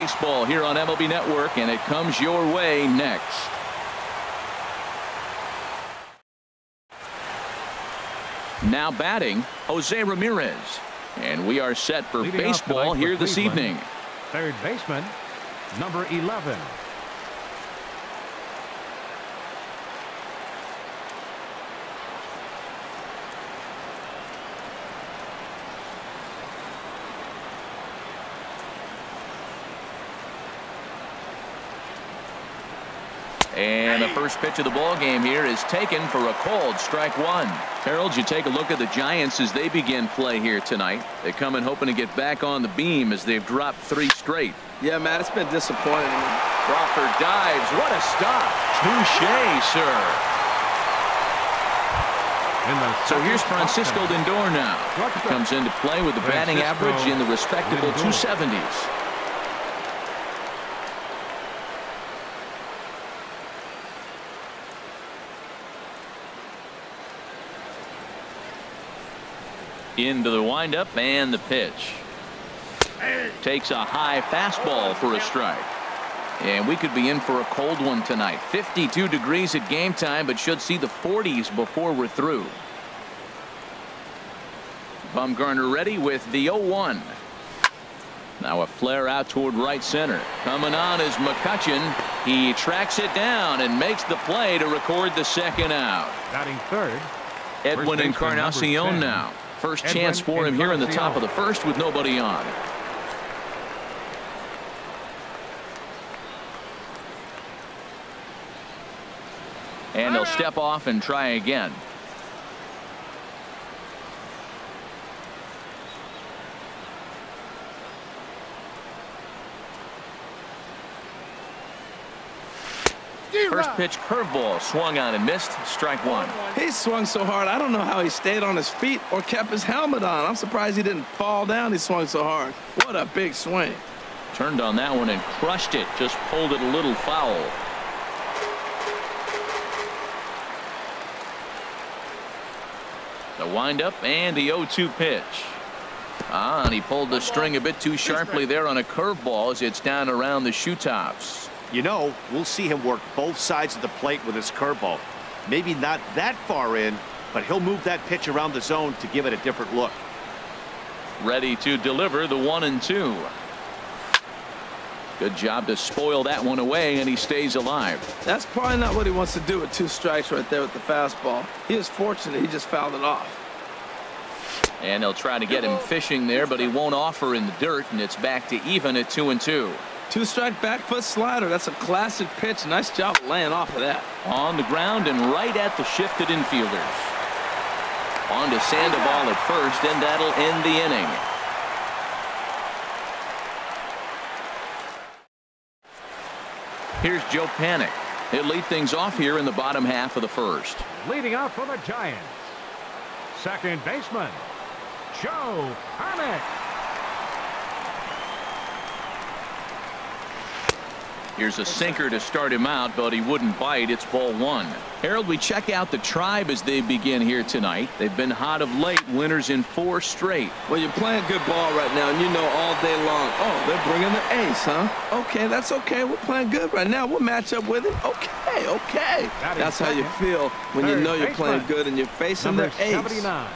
Baseball here on MLB Network, and it comes your way next. Now batting, Jose Ramirez. And we are set for baseball here this evening. Third baseman, number 11. And the first pitch of the ball game here is taken for a called strike one. Harold, you take a look at the Giants as they begin play here tonight. They come in hoping to get back on the beam as they've dropped 3 straight. Yeah, Matt, it's been disappointing. Crawford dives. What a stop. Touché, sir. So here's Francisco Lindor now. He comes into play with the batting average in the respectable 270s. Into the windup and the pitch. Takes a high fastball for a strike. And we could be in for a cold one tonight. 52 degrees at game time, but should see the 40s before we're through. Bumgarner ready with the 0-1. Now a flare out toward right center. Coming on is McCutchen. He tracks it down and makes the play to record the second out. Batting third, Edwin Encarnacion now. First chance for him here in the top of the first with nobody on. And he'll step off and try again. First pitch curveball swung on and missed. Strike one. He swung so hard, I don't know how he stayed on his feet or kept his helmet on. I'm surprised he didn't fall down. He swung so hard. What a big swing. Turned on that one and crushed it. Just pulled it a little foul. The windup and the 0-2 pitch. And he pulled the string a bit too sharply there on a curveball as it's down around the shoe tops. You know, we'll see him work both sides of the plate with his curveball. Maybe not that far in, but he'll move that pitch around the zone to give it a different look. Ready to deliver the 1-2. Good job to spoil that one away, and he stays alive. That's probably not what he wants to do with 2 strikes right there with the fastball. He was fortunate he just fouled it off. And they'll try to get him fishing there, but he won't offer in the dirt, and it's back to even at 2-2. 2-strike back foot slider. That's a classic pitch. Nice job laying off of that. On the ground and right at the shifted infielders. On to Sandoval at first, and that'll end the inning. Here's Joe Panik. He'll lead things off here in the bottom half of the first. Leading off for the Giants, second baseman, Joe Panik. Here's a sinker to start him out, but he wouldn't bite. It's ball 1. Harold, we check out the Tribe as they begin here tonight. They've been hot of late, winners in 4 straight. Well, you're playing good ball right now, and you know all day long, oh, they're bringing the ace, huh? Okay, that's okay. We're playing good right now. We'll match up with it. Okay, okay. That's how you feel when you know you're playing good and you're facing the ace. 79.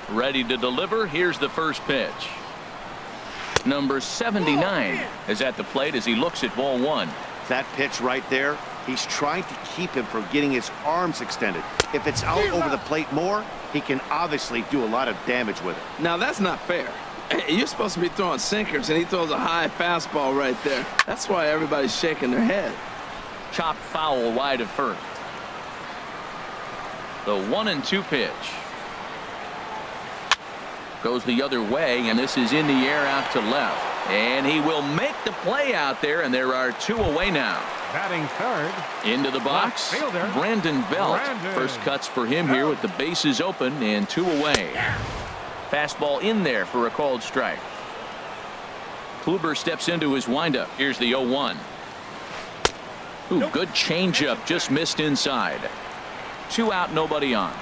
Ready to deliver. Here's the first pitch. Number 79 is at the plate as he looks at ball 1. That pitch right there, he's trying to keep him from getting his arms extended. If it's out over the plate more, he can obviously do a lot of damage with it. Now, that's not fair. You're supposed to be throwing sinkers, and he throws a high fastball right there. That's why everybody's shaking their head. Chopped foul wide of first. The 1-2 pitch. Goes the other way, and this is in the air out to left. And he will make the play out there, and there are 2 away now. Batting third. Into the box, Brandon Belt. First cuts for him here with the bases open and 2 away. Fastball in there for a called strike. Kluber steps into his windup. Here's the 0-1. Ooh, good changeup, just missed inside. 2 out, nobody on.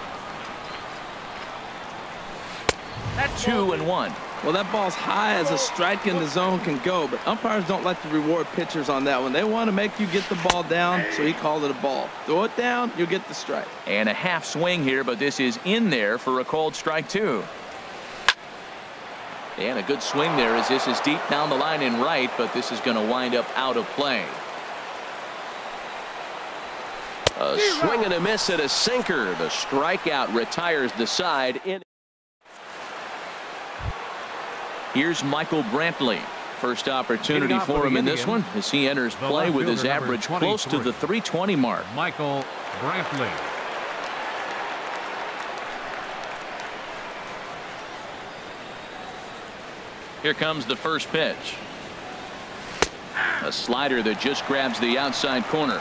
2-1. Well, that ball's high as a strike in the zone can go, but umpires don't like to reward pitchers on that one. They want to make you get the ball down, so he called it a ball. Throw it down, you'll get the strike. And a half swing here, but this is in there for a called strike 2. And a good swing there as this is deep down the line in right, but this is going to wind up out of play. A swing and a miss at a sinker. The strikeout retires the side. Here's Michael Brantley. First opportunity for him in this one as he enters play with his average close to the 320 mark. Michael Brantley. Here comes the first pitch. A slider that just grabs the outside corner.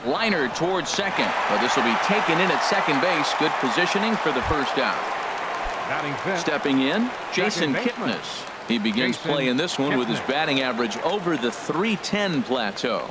Liner towards second, but this will be taken in at second base. Good positioning for the first out. Stepping in, Jason Kipnis. He begins play in this one with his batting average over the 310 plateau.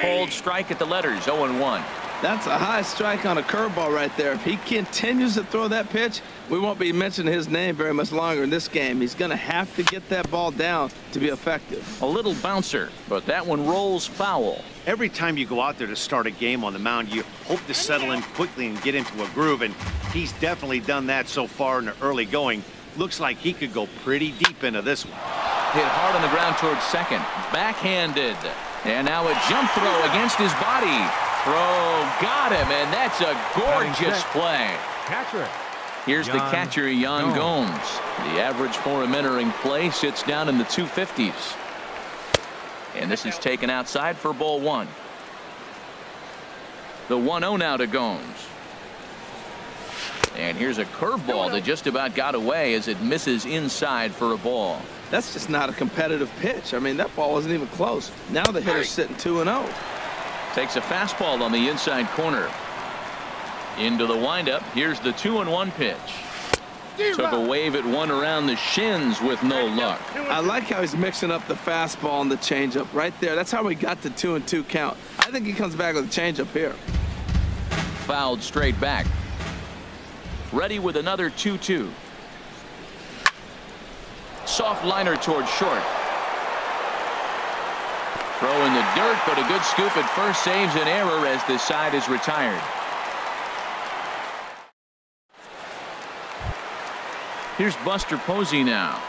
Cold strike at the letters, 0-1. That's a high strike on a curveball right there. If he continues to throw that pitch, we won't be mentioning his name very much longer in this game. He's going to have to get that ball down to be effective. A little bouncer, but that one rolls foul. Every time you go out there to start a game on the mound, you hope to settle in quickly and get into a groove, and he's definitely done that so far in the early going. Looks like he could go pretty deep into this one. Hit hard on the ground towards second. Backhanded. And now a jump throw against his body. Throw got him, and that's a gorgeous play. Catcher. Here's the catcher, Yan Gomes. The average for him entering play sits down in the 250s. And this is taken outside for ball 1. The 1-0 now to Gomes. And here's a curveball that just about got away as it misses inside for a ball. That's just not a competitive pitch. I mean, that ball wasn't even close. Now the hitter's sitting 2-0. Takes a fastball on the inside corner. Into the windup. Here's the 2-1 pitch. Took a wave at one around the shins with no luck. I like how he's mixing up the fastball and the changeup right there. That's how we got the 2-2 count. I think he comes back with a changeup here. Fouled straight back. Ready with another 2-2. Soft liner towards short. Throw in the dirt, but a good scoop at first saves an error as the side is retired. Here's Buster Posey now.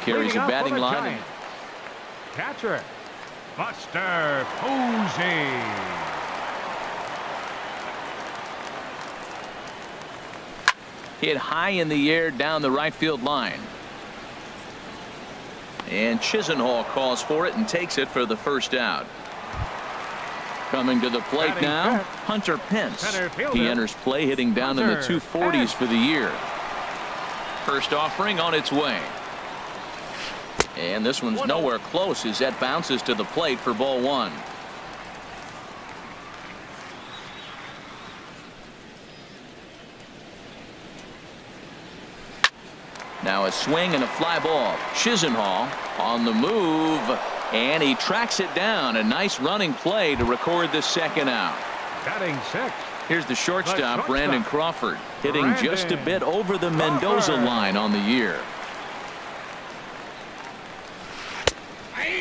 Carries a batting line. Catcher, Buster Posey. Hit high in the air down the right field line. And Chisenhall calls for it and takes it for the first out. Coming to the plate now, Hunter Pence. He enters play hitting down in the 240s for the year. First offering on its way. And this one's nowhere close as that bounces to the plate for ball 1. Now a swing and a fly ball. Chisenhall on the move, and he tracks it down. A nice running play to record the second out. Batting sixth. Here's the shortstop, Brandon Crawford, hitting just a bit over the Mendoza line on the year.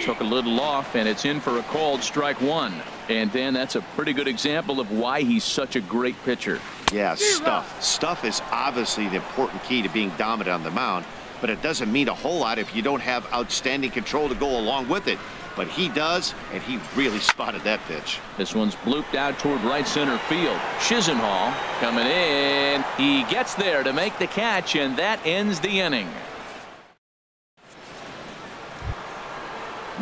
Took a little off, and it's in for a called strike 1. And Dan, that's a pretty good example of why he's such a great pitcher. Yeah, stuff is obviously the important key to being dominant on the mound, but it doesn't mean a whole lot if you don't have outstanding control to go along with it. But he does, and he really spotted that pitch. This one's blooped out toward right center field. Chisenhall coming in. He gets there to make the catch, and that ends the inning.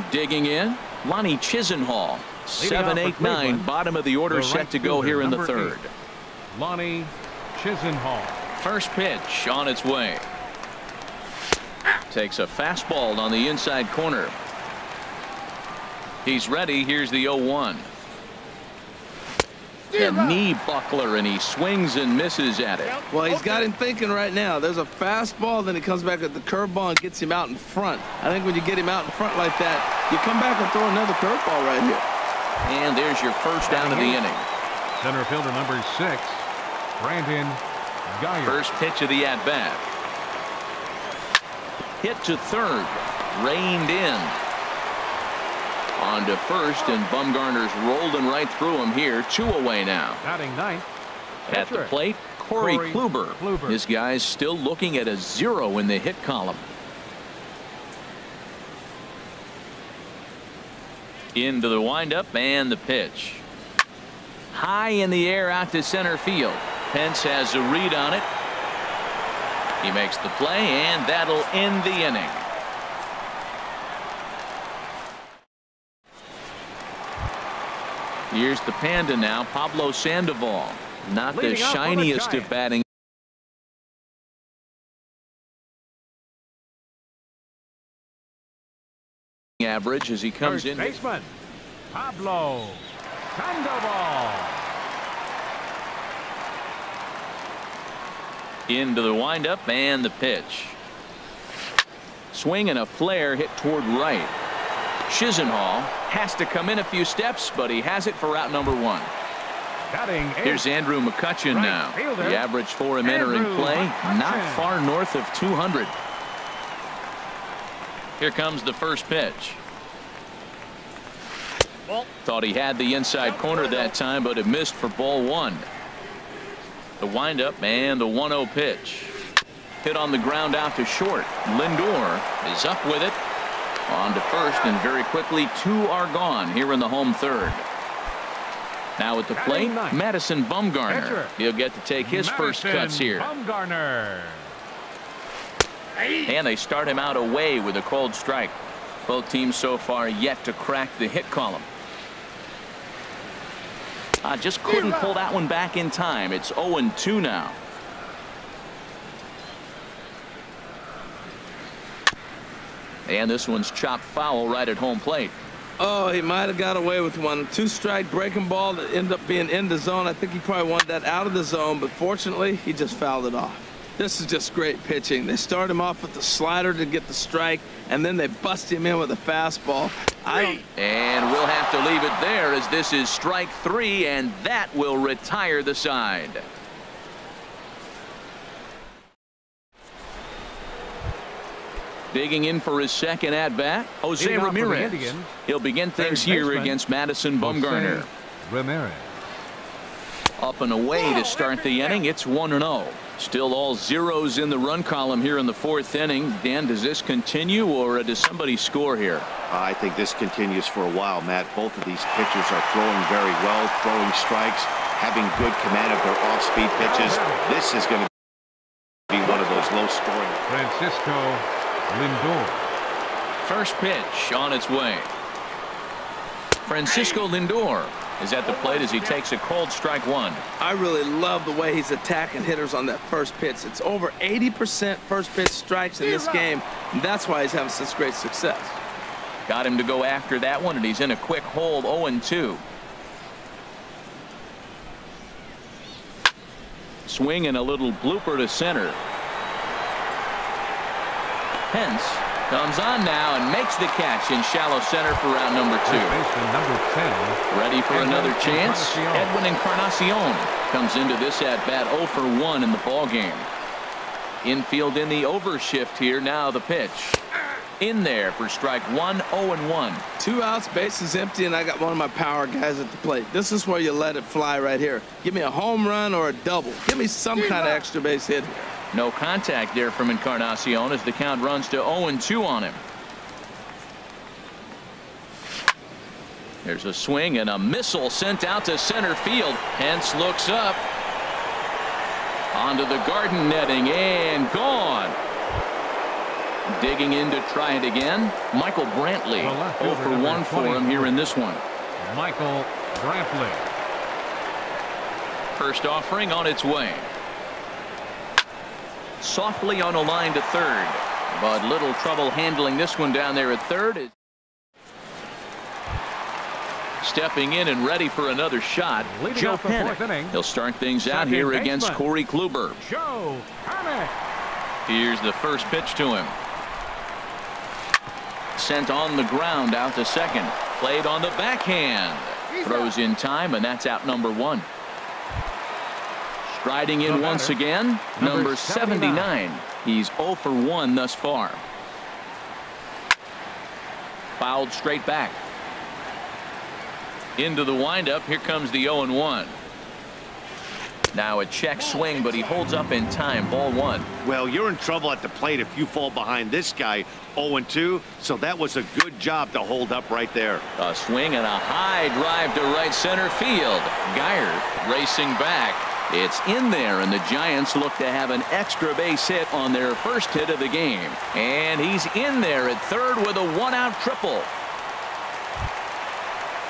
Digging in, Lonnie Chisenhall. 7, 8, 9, bottom of the order, set to go here in the third. Lonnie Chisenhall. First pitch on its way. Takes a fastball on the inside corner. He's ready. Here's the 0-1. The knee buckler, and he swings and misses at it. Well, he's got him thinking right now. There's a fastball, then he comes back at the curveball and gets him out in front. I think when you get him out in front like that, you come back and throw another curveball right here. And there's your first down of the inning. Center fielder number 6, Brandon Guyer. First pitch of the at-bat. Hit to third. Reined in. On to first, and Bumgarner's rolling right through him here. 2 away now. Batting ninth. At the plate, Corey Kluber. This guy's still looking at a 0 in the hit column. Into the windup and the pitch. High in the air out to center field. Pence has a read on it. He makes the play, and that'll end the inning. Here's the Panda now, Pablo Sandoval. Not the shiniest of batting average as he comes in. Baseman Pablo Sandoval. Into the windup and the pitch. Swing and a flare hit toward right. Chisenhall has to come in a few steps, but he has it for out number 1. Here's Andrew McCutchen now. The average for him entering play, not far north of 200. Here comes the first pitch. Thought he had the inside corner that time, but it missed for ball 1. The windup and the 1-0 pitch. Hit on the ground out to short. Lindor is up with it. On to first, and very quickly 2 are gone here in the home third. Now at the plate, Madison Bumgarner. He'll get to take his first cuts here. Bumgarner. And they start him out away with a cold strike. Both teams so far yet to crack the hit column. Just couldn't pull that one back in time. It's 0-2 now. And this one's chopped foul right at home plate. Oh, he might have got away with one. 2-strike breaking ball that ended up being in the zone. I think he probably wanted that out of the zone, but fortunately, he just fouled it off. This is just great pitching. They start him off with the slider to get the strike, and then they bust him in with a fastball. And we'll have to leave it there as this is strike 3, and that will retire the side. Digging in for his second at-bat, Jose Ramirez. He'll begin things here against Madison Bumgarner. Ramirez. Up and away to start the inning. It's 1-0. Still all zeros in the run column here in the 4th inning. Dan, does this continue, or does somebody score here? I think this continues for a while, Matt. Both of these pitchers are throwing very well, throwing strikes, having good command of their off-speed pitches. This is going to be one of those low-scoring. Francisco Lindor. First pitch on its way. Francisco Lindor is at the plate as he takes a cold strike 1. I really love the way he's attacking hitters on that first pitch. It's over 80% first pitch strikes in this game, and that's why he's having such great success. Got him to go after that one, and he's in a quick hold. 0-2. Swing and a little blooper to center. Pence comes on now and makes the catch in shallow center for round number 2. Number 10. Ready for another chance. Edwin Encarnacion comes into this at bat 0 for 1 in the ball game. Infield in the overshift here. Now the pitch. In there for strike one, 0-1. 2 outs, bases empty, and I got one of my power guys at the plate. This is where you let it fly right here. Give me a home run or a double. Give me some kind of extra base hit here. No contact there from Encarnacion as the count runs to 0-2 on him. There's a swing and a missile sent out to center field. Pence looks up. Onto the garden netting and gone. Digging in to try it again. Michael Brantley. 0 for 1 for him here in this one. Michael Brantley. First offering on its way. Softly on a line to third. But little trouble handling this one down there at third. Stepping in and ready for another shot. Joe Panik. He'll start things out here against Corey Kluber. Joe Panik. Here's the first pitch to him. Sent on the ground out to second. Played on the backhand. Throws in time, and that's out number 1. Striding in once again, number 79. He's 0 for 1 thus far. Fouled straight back. Into the windup. Here comes the 0-1. Now a check swing, but he holds up in time. Ball 1. Well, you're in trouble at the plate if you fall behind this guy. 0-2. So that was a good job to hold up right there. A swing and a high drive to right center field. Geyer racing back. It's in there, and the Giants look to have an extra base hit on their first hit of the game. And he's in there at third with a 1-out triple.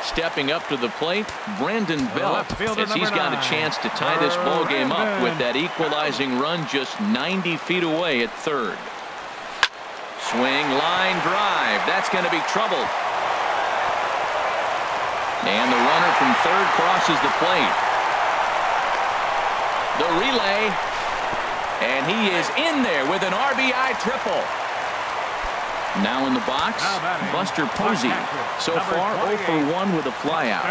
Stepping up to the plate, Brandon Belt, as he's got a chance to tie this ball game up with that equalizing run just 90 feet away at third. Swing, line drive. That's going to be trouble. And the runner from third crosses the plate. The relay, and he is in there with an RBI triple. Now in the box, Buster Posey. So far 0 for 1 with a flyout.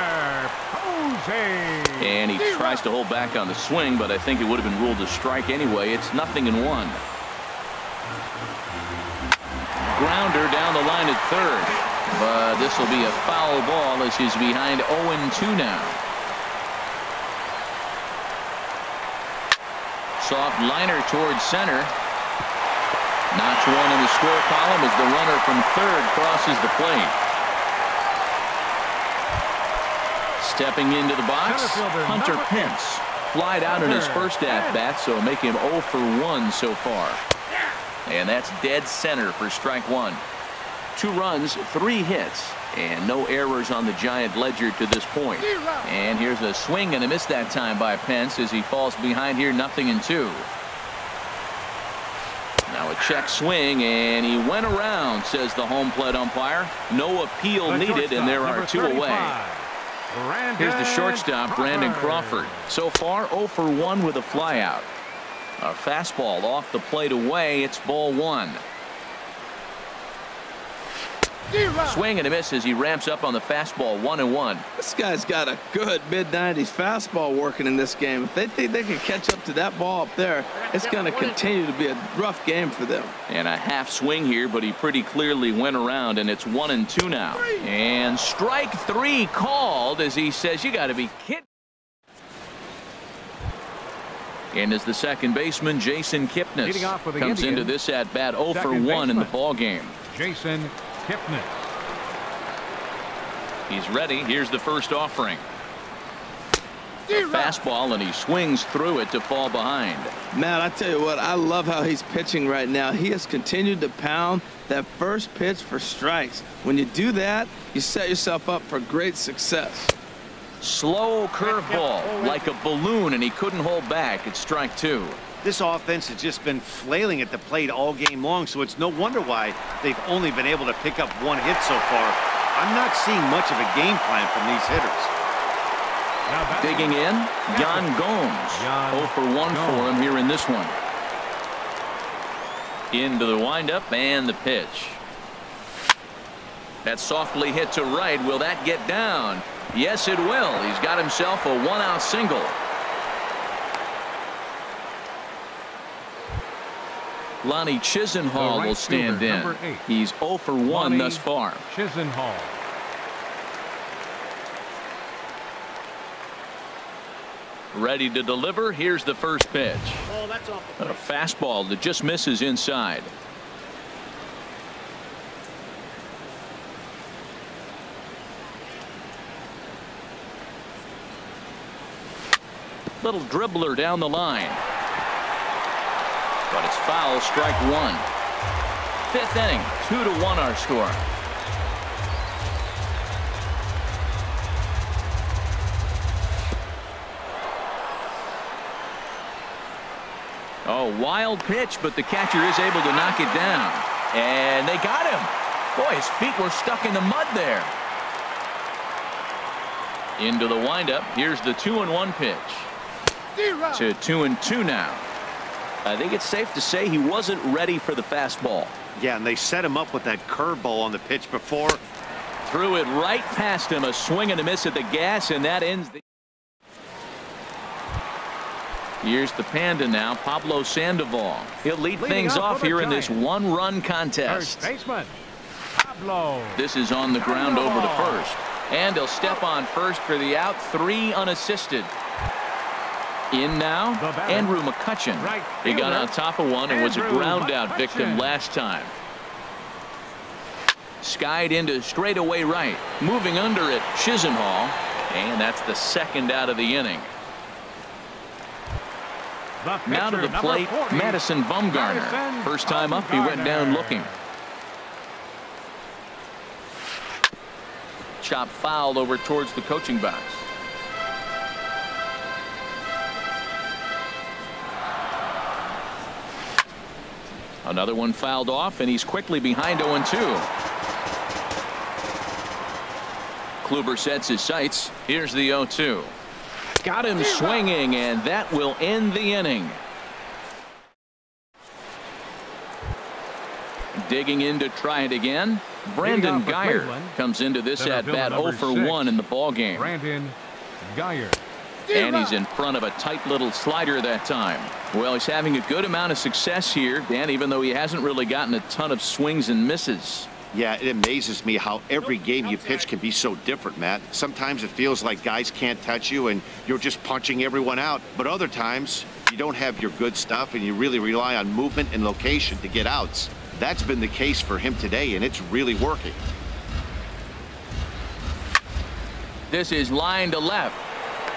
And he tries to hold back on the swing, but I think it would have been ruled a strike anyway. It's 0-1. Grounder down the line at third. But this will be a foul ball as he's behind 0-2 now. Soft liner towards center. Notch one in the score column as the runner from third crosses the plate. Stepping into the box, Hunter Pence. Flied out in his first at-bat, so make him 0 for 1 so far. And that's dead center for strike 1. 2 runs, 3 hits, and no errors on the Giant ledger to this point. And here's a swing and a miss that time by Pence as he falls behind here 0-2. Now a check swing, and he went around, says the home plate umpire. No appeal needed, and there are 2 away. Here's the shortstop, Brandon Crawford. So far 0 for 1 with a flyout. A fastball off the plate away. It's ball 1. Swing and a miss as he ramps up on the fastball. 1-1. This guy's got a good mid-90s fastball working in this game. If they think they can catch up to that ball up there, it's going to continue to be a rough game for them. And a half swing here, but he pretty clearly went around, and it's 1-2 now. And strike 3 called as he says, you got to be kidding. And as the second baseman, Jason Kipnis comes into this at bat 0 for 1 in the ball game. Jason Kipnis. He's ready. Here's the first offering. Fastball, and he swings through it to fall behind. Matt, I tell you what, I love how he's pitching right now. He has continued to pound that first pitch for strikes. When you do that, you set yourself up for great success. Slow curveball like a balloon, and he couldn't hold back. It's strike 2. This offense has just been flailing at the plate all game long, so it's no wonder why they've only been able to pick up 1 hit so far. I'm not seeing much of a game plan from these hitters. Digging in, Yan Gomes. 0 for 1 for him here in this one. Into the windup and the pitch. That softly hit to right. Will that get down? Yes, it will. He's got himself a 1-out single. Lonnie Chisenhall will stand in. He's 0 for 1 thus far. Chisenhall. Ready to deliver. Here's the first pitch. Oh, that's off the A fastball that just misses inside. Little dribbler down the line. But it's foul, strike one. Fifth inning, 2-1 our score. Oh, wild pitch, but the catcher is able to knock it down. And they got him. Boy, his feet were stuck in the mud there. Into the windup. Here's the 2-1 pitch. To 2-2 now. I think it's safe to say he wasn't ready for the fastball. Yeah, and they set him up with that curveball on the pitch before. Threw it right past him. A swing and a miss at the gas, and that ends the... Here's the Panda now, Pablo Sandoval. He'll lead things off here in this one-run contest. First baseman, Pablo. This is on the ground over to first. And he'll step on first for the out. 3 unassisted. In now, Andrew McCutcheon. He got on top of one and was a ground out victim last time. Skied into straightaway right. Moving under it, Chisenhall. And that's the second out of the inning. Now to the plate, Madison Bumgarner. First time up, he went down looking. Chop fouled over towards the coaching box. Another one fouled off, and he's quickly behind 0-2. Kluber sets his sights. Here's the 0-2. Got him swinging, and that will end the inning. Digging in to try it again. Brandon Guyer comes into this at-bat 0 for 1 in the ballgame. Brandon Guyer. And he's in front of a tight little slider that time. Well, he's having a good amount of success here, Dan, even though he hasn't really gotten a ton of swings and misses. Yeah, it amazes me how every game you pitch can be so different, Matt. Sometimes it feels like guys can't touch you and you're just punching everyone out. But other times you don't have your good stuff and you really rely on movement and location to get outs. That's been the case for him today, and it's really working. This is line to left.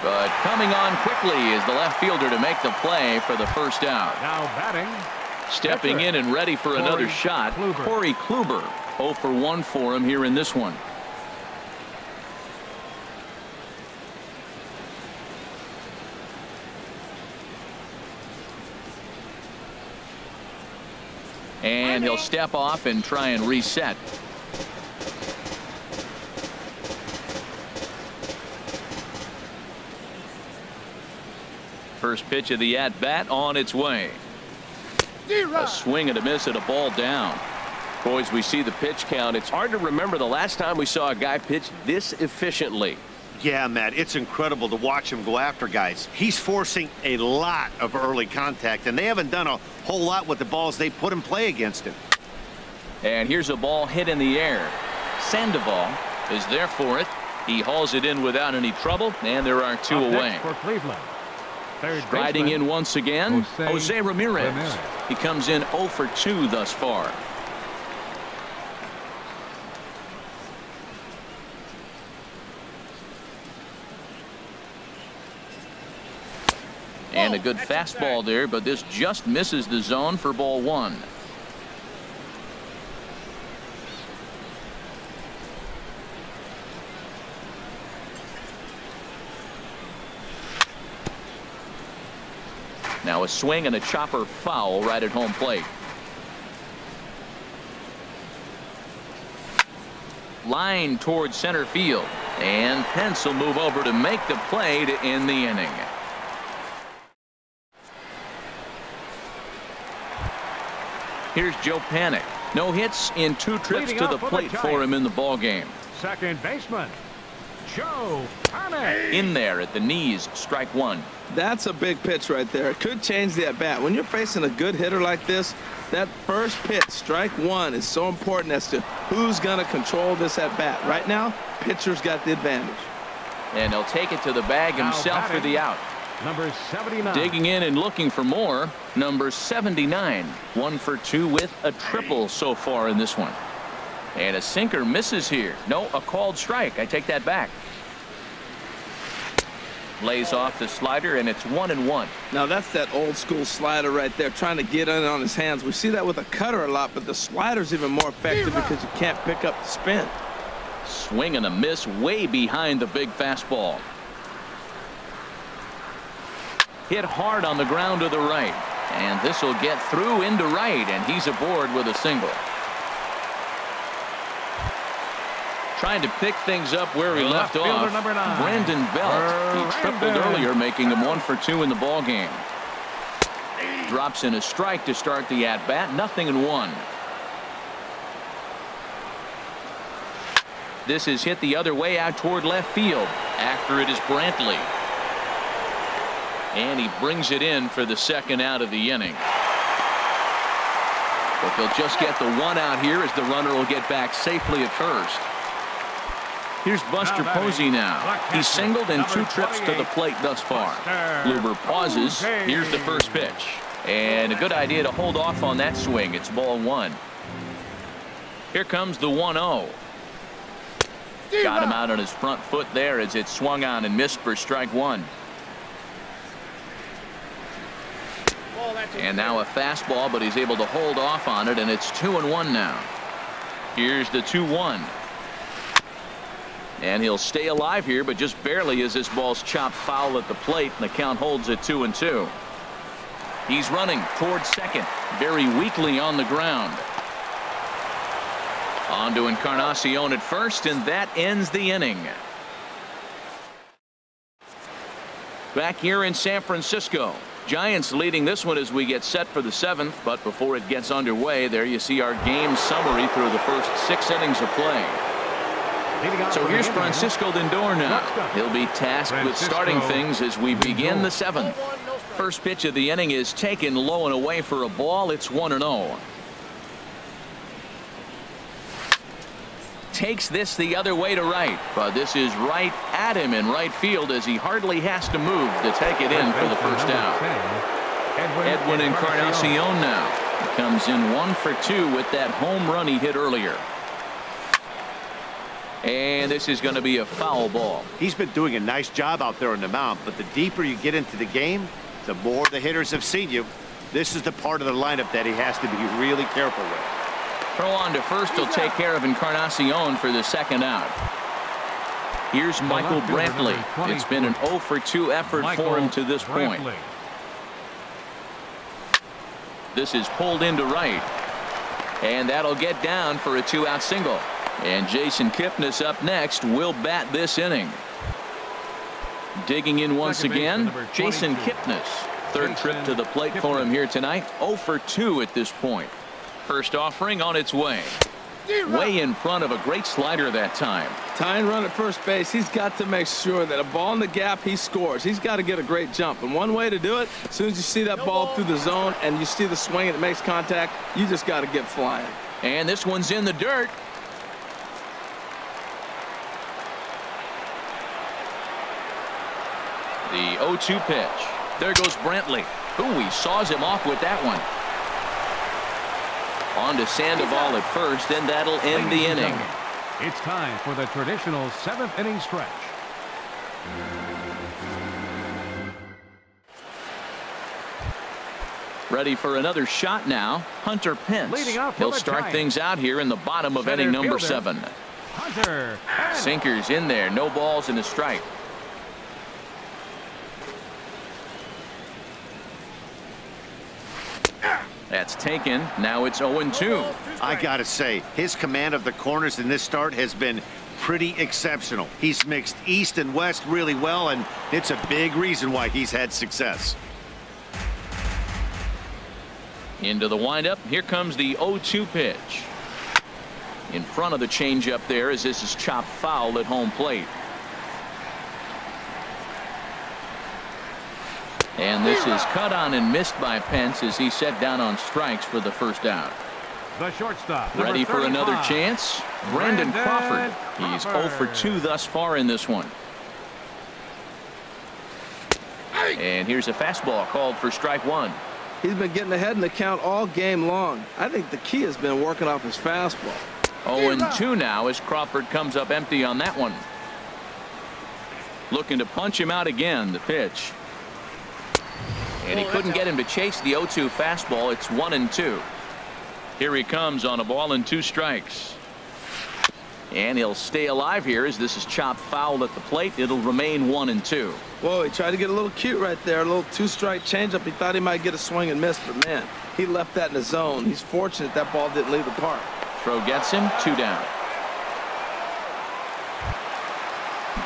But coming on quickly is the left fielder to make the play for the first out. Now batting. Stepping in and ready for another shot, Corey Kluber. 0 for 1 for him here in this one. And he'll step off and try and reset. First pitch of the at-bat on its way. A swing and a miss at a ball down. Boys, we see the pitch count. It's hard to remember the last time we saw a guy pitch this efficiently. Yeah, Matt, it's incredible to watch him go after guys. He's forcing a lot of early contact, and they haven't done a whole lot with the balls they put in play against him. And here's a ball hit in the air. Sandoval is there for it. He hauls it in without any trouble, and there are 2 away. For Cleveland. Striding in once again, Jose Ramirez. He comes in 0 for 2 thus far. And a good fastball there, but this just misses the zone for ball 1. Now a swing and a chopper foul right at home plate. Line towards center field. And Pence will move over to make the play to end the inning. Here's Joe Panik. No hits in 2 trips to the plate for him in the ballgame. Second baseman, Show in there at the knees, strike one. That's a big pitch right there. It could change the at-bat. When you're facing a good hitter like this, that first pitch, strike one, is so important as to who's going to control this at-bat. Right now, pitcher's got the advantage. And he'll take it to the bag himself for the out. Number 79. Digging in and looking for more, number 79. 1 for 2 with a triple so far in this one. And a sinker misses here. No, a called strike. I take that back. Lays off the slider, and it's 1-1. Now that's that old school slider right there, trying to get in on his hands. We see that with a cutter a lot, but the slider's even more effective because you can't pick up the spin. Swing and a miss way behind the big fastball. Hit hard on the ground to the right, and this will get through into right, and he's aboard with a single. Trying to pick things up where he left off. Brandon Belt. He tripled earlier, making him 1 for 2 in the ball game. Drops in a strike to start the at-bat. 0-1. This is hit the other way out toward left field. After it is Brantley. And he brings it in for the second out of the inning. But they'll just get the one out here as the runner will get back safely at first. Here's Buster Posey now. He's singled in 2 trips to the plate thus far. Kluber pauses. Here's the first pitch. And a good idea to hold off on that swing. It's ball 1. Here comes the 1-0. Got him out on his front foot there as it swung on and missed for strike 1. And now a fastball, but he's able to hold off on it, and it's 2-1 now. Here's the 2-1. And he'll stay alive here, but just barely as this ball's chopped foul at the plate, and the count holds at 2-2. He's running towards second, very weakly on the ground. On to Encarnacion at first, and that ends the inning. Back here in San Francisco, Giants leading this one as we get set for the 7th, but before it gets underway, there you see our game summary through the first 6 innings of play. So here's Francisco Lindor now. He'll be tasked with starting things as we begin the 7th. First pitch of the inning is taken low and away for a ball. It's 1-0. Takes this the other way to right, but this is right at him in right field as he hardly has to move to take it in for the first out. Edwin Encarnacion now. He comes in 1 for 2 with that home run he hit earlier. And this is going to be a foul ball. He's been doing a nice job out there on the mound, but the deeper you get into the game, the more the hitters have seen you. This is the part of the lineup that he has to be really careful with. Throw on to first. He'll take care of Encarnacion for the second out. Here's Michael Brantley. It's been an 0 for 2 effort for him to this point. This is pulled into right. And that'll get down for a 2-out single. And Jason Kipnis up next will bat this inning. Digging in once again, Jason Kipnis. Third trip to the plate for him here tonight. 0 for 2 at this point. First offering on its way. Way in front of a great slider that time. Tying run at first base. He's got to make sure that a ball in the gap, he scores. He's got to get a great jump. And one way to do it, as soon as you see that ball through the zone and you see the swing and it makes contact, you just got to get flying. And this one's in the dirt. The 0-2 pitch. There goes Brantley. Ooh, he saws him off with that one. On to Sandoval at first, and that'll end the inning. It's time for the traditional 7th inning stretch. Ready for another shot now. Hunter Pence. He'll start things out here in the bottom of inning number 7. Hunter. Sinkers in there. No balls and a strike. That's taken. Now it's 0-2. I gotta say, his command of the corners in this start has been pretty exceptional. He's mixed east and west really well, and it's a big reason why he's had success. Into the windup. Here comes the 0-2 pitch. In front of the changeup there as this is chopped foul at home plate. And this is cut on and missed by Pence as he set down on strikes for the first out. The shortstop. Ready for another chance? Brandon Crawford. He's 0 for 2 thus far in this one. And here's a fastball called for strike one. He's been getting ahead in the count all game long. I think the key has been working off his fastball. 0-2 now as Crawford comes up empty on that one. Looking to punch him out again. The pitch. And he couldn't get him to chase the 0-2 fastball. It's 1-2. Here he comes on a ball and 2 strikes. And he'll stay alive here as this is chopped foul at the plate. It'll remain 1-2. Whoa, he tried to get a little cute right there. A little 2-strike changeup. He thought he might get a swing and miss, but man, he left that in the zone. He's fortunate that ball didn't leave the park. Throw gets him, 2 down.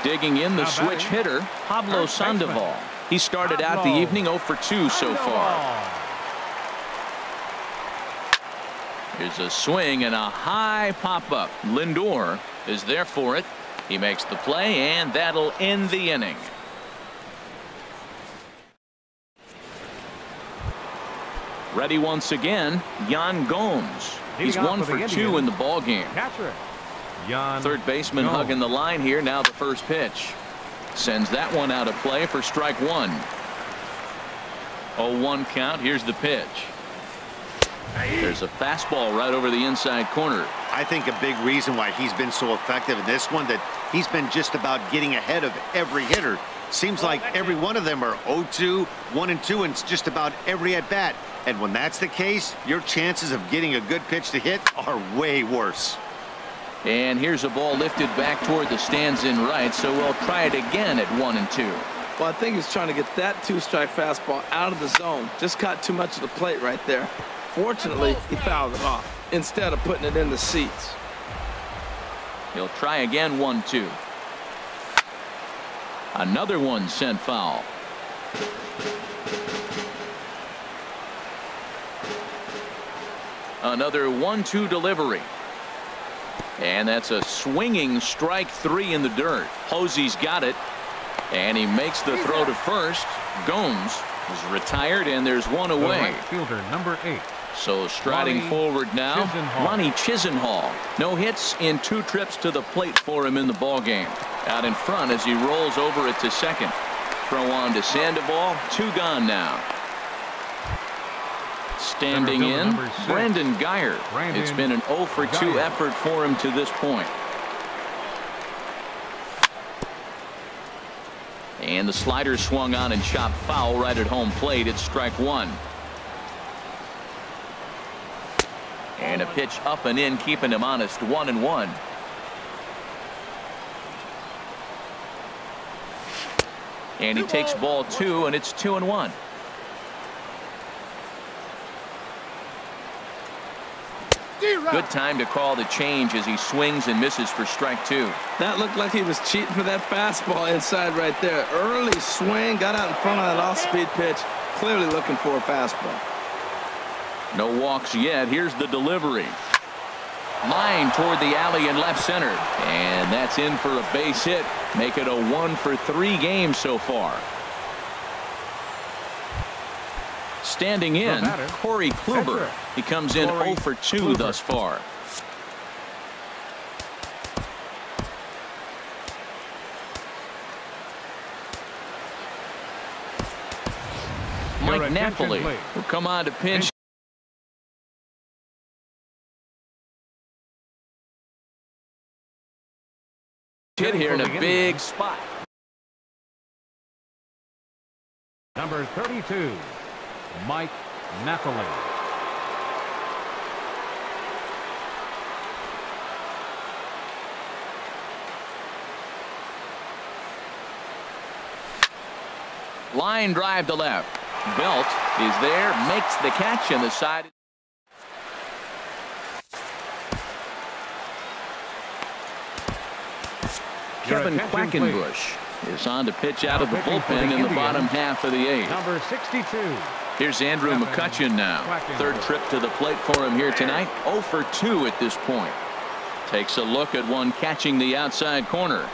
Digging in the switch hitter, Pablo Sandoval. He started out the evening 0 for 2 so far. Here's a swing and a high pop-up. Lindor is there for it. He makes the play, and that'll end the inning. Ready once again, Yan Gomes. He's 1 for 2 in the ball game. Third baseman hugging the line here. Now the first pitch. Sends that one out of play for strike one. 0-1 count. Here's the pitch. There's a fastball right over the inside corner. I think a big reason why he's been so effective in this one, that he's been just about getting ahead of every hitter. Seems like every one of them are 0-2, 1-2, and it's just about every at bat. And when that's the case, your chances of getting a good pitch to hit are way worse. And here's a ball lifted back toward the stands in right, so we'll try it again at 1-2. Well, I think he's trying to get that 2-strike fastball out of the zone. Just caught too much of the plate right there. Fortunately, he fouled it off instead of putting it in the seats. He'll try again. 1-2. Another one sent foul. Another 1-2 delivery. And that's a swinging strike 3 in the dirt. Posey's got it. And he makes the throw to first. Gomes is retired, and there's one away. Right fielder, number 8. So striding forward now, Ronnie Chisenhall. No hits in 2 trips to the plate for him in the ball game. Out in front as he rolls over it to second. Throw on to Sandoval. 2 gone now. Standing in, Brandon Guyer. It's been an 0 for 2 effort for him to this point. And the slider swung on and chopped foul right at home plate. It's strike one. And a pitch up and in, keeping him honest. 1-1. And he takes ball 2, and it's 2-1. Good time to call the change as he swings and misses for strike 2. That looked like he was cheating for that fastball inside right there. Early swing, got out in front of that off-speed pitch. Clearly looking for a fastball. No walks yet. Here's the delivery. Line toward the alley in left center. And that's in for a base hit. Make it a 1 for 3 game so far. Standing in, Corey Kluber. He comes in 0 for 2 thus far. Mike Napoli will come on to pinch hit here in a big spot. Number 32, Mike Napoli. Line drive to left. Belt is there, makes the catch in the side. Kevin Quackenbush is on to pitch out of the bullpen in the bottom half of the 8th. Number 62. Here's Andrew McCutchen now. Third trip to the plate for him here tonight. 0 for 2 at this point. Takes a look at one catching the outside corner.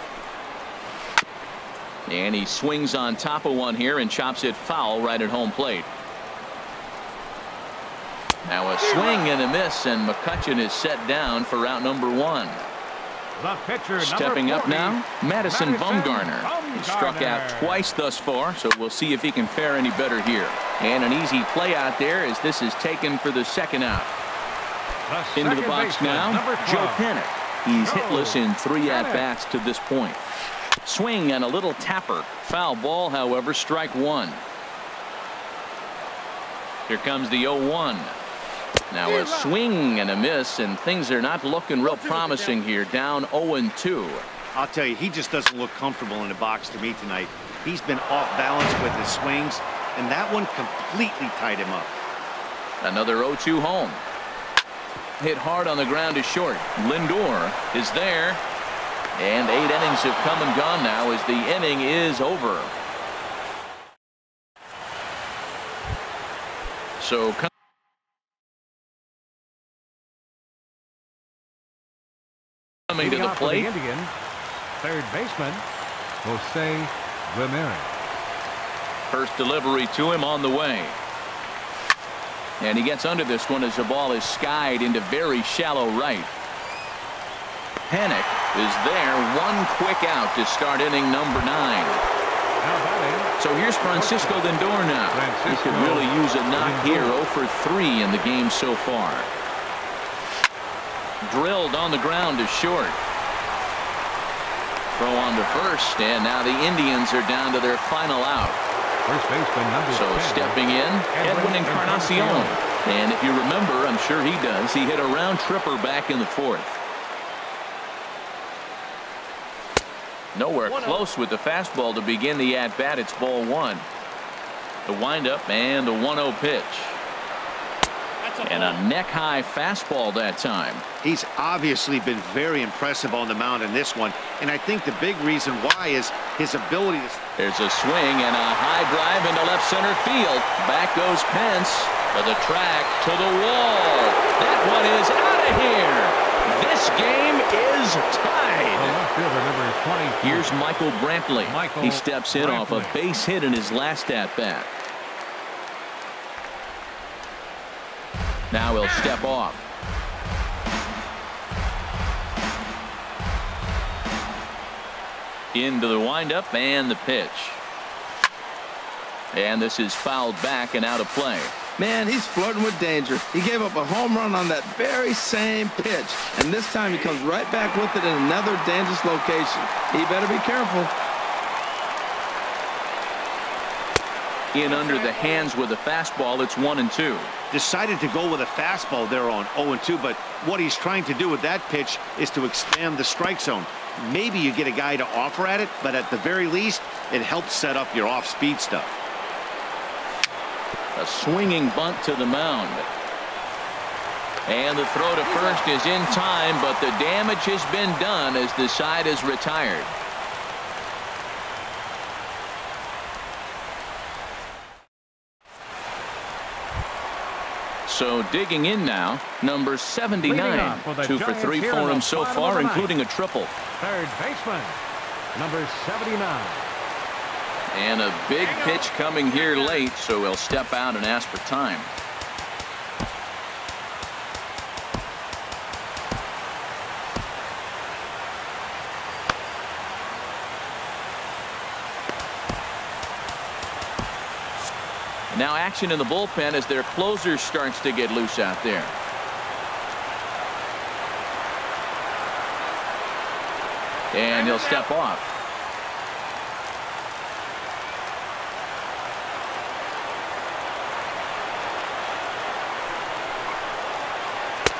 And he swings on top of one here and chops it foul right at home plate. Now a swing and a miss, and McCutchen is set down for out number one. The pitcher, stepping up 40, now, Madison Bumgarner. He struck out twice thus far, so we'll see if he can fare any better here. And an easy play out there as this is taken for the second out. Into the box now, Joe Panik. He's hitless in 3 at-bats to this point. Swing and a little tapper. Foul ball, however, strike one. Here comes the 0-1. Now a swing and a miss, and things are not looking real promising here. Down 0-2. I'll tell you, he just doesn't look comfortable in the box to me tonight. He's been off balance with his swings, and that one completely tied him up. Another 0-2 home. Hit hard on the ground to short. Lindor is there. And 8 innings have come and gone now as the inning is over. So coming to the plate, Indian, third baseman, Jose Ramirez. First delivery to him on the way. And he gets under this one as the ball is skied into very shallow right. Panik is there. One quick out to start inning number 9. So here's Francisco Lindor now. He could really use a knock here. 0 for 3 in the game so far. Drilled on the ground to short. Throw on to first, and now the Indians are down to their final out. First baseman number 10. So stepping in, Edwin Encarnacion. And if you remember, I'm sure he does, he hit a round tripper back in the 4th. Nowhere close with the fastball to begin the at-bat. It's ball 1. The windup and the 1-0 pitch. And a neck-high fastball that time. He's obviously been very impressive on the mound in this one, and I think the big reason why is his ability to... There's a swing and a high drive into left center field. Back goes Pence to the track, to the wall. That one is out of here. This game is tied. Here's Michael Brantley. He steps in off a base hit in his last at-bat. Now he'll step off. Into the windup and the pitch. And this is fouled back and out of play. Man, he's flirting with danger. He gave up a home run on that very same pitch. And this time he comes right back with it in another dangerous location. He better be careful. In under the hands with a fastball. It's 1-2. Decided to go with a fastball there on 0-2, but what he's trying to do with that pitch is to expand the strike zone. Maybe you get a guy to offer at it, but at the very least, it helps set up your off-speed stuff. A swinging bunt to the mound. And the throw to first is in time, but the damage has been done as the side is retired. So digging in now, number 79. 2 for 3 for him so far, including a triple. Third baseman, number 79. And a big pitch coming here late, so he'll step out and ask for time. Now action in the bullpen as their closer starts to get loose out there. And he'll step off.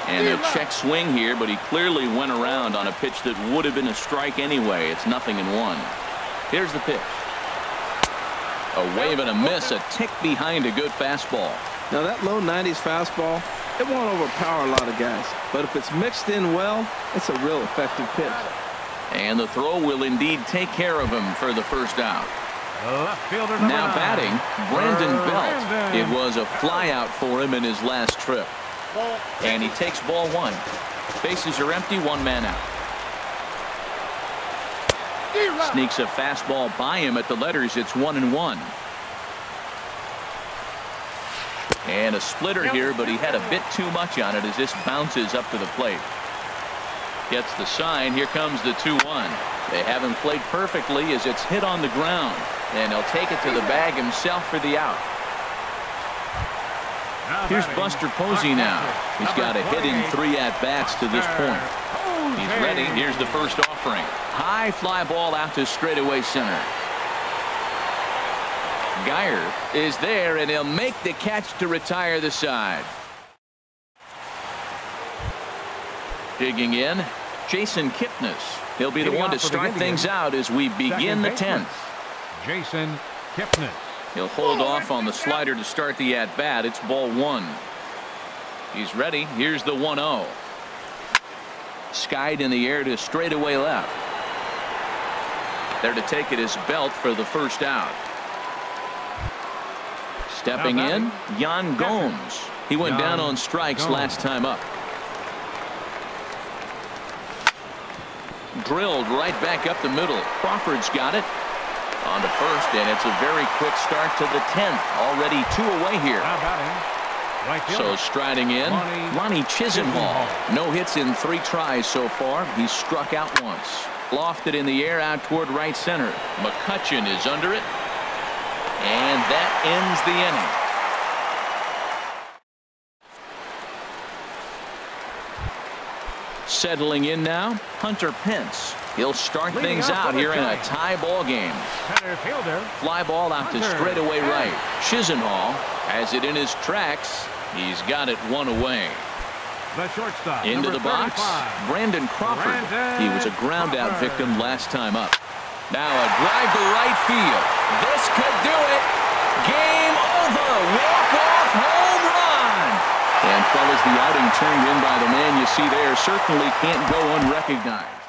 And a check swing here, but he clearly went around on a pitch that would have been a strike anyway. It's 0-1. Here's the pitch. A wave and a miss, a tick behind a good fastball. Now that low 90s fastball, it won't overpower a lot of guys, but if it's mixed in well, it's a real effective pitch. And the throw will indeed take care of him for the first out. Now batting, Brandon Belt. It was a fly out for him in his last trip. And he takes ball 1. Bases are empty, 1 man out. Sneaks a fastball by him at the letters. It's 1-1. And a splitter here, but he had a bit too much on it as this bounces up to the plate. Gets the sign. Here comes the 2-1. They haven't played perfectly as it's hit on the ground. And he'll take it to the bag himself for the out. Here's Buster Posey now. He's got a hit in 3 at-bats to this point. He's ready. Here's the first offering. High fly ball out to straightaway center. Geyer is there, and he'll make the catch to retire the side. Digging in, Jason Kipnis. He'll be the one to start things out as we begin the 10th. Jason Kipnis. He'll hold off on the slider to start the at-bat. It's ball 1. He's ready. Here's the 1-0. Skied in the air to straightaway left. There to take it is Belt for the first out. Stepping in, Yan Gomes. He went down on strikes last time up. Drilled right back up the middle. Crawford's got it. On to first, and it's a very quick start to the 10th. Already 2 away here. So striding in, Lonnie Chisenhall. No hits in 3 tries so far. He's struck out once. Lofted in the air out toward right center. McCutchen is under it. And that ends the inning. Settling in now, Hunter Pence. He'll start things out here in a tie ball game. Fly ball out to straightaway right. Chisenhall has it in his tracks. He's got it 1 away. The shortstop, into the box, Brandon Crawford. He was a ground out victim last time up. Now a drive to right field. This could do it. Game over. Walk-off home run. And fellas, the outing turned in by the man you see there certainly can't go unrecognized.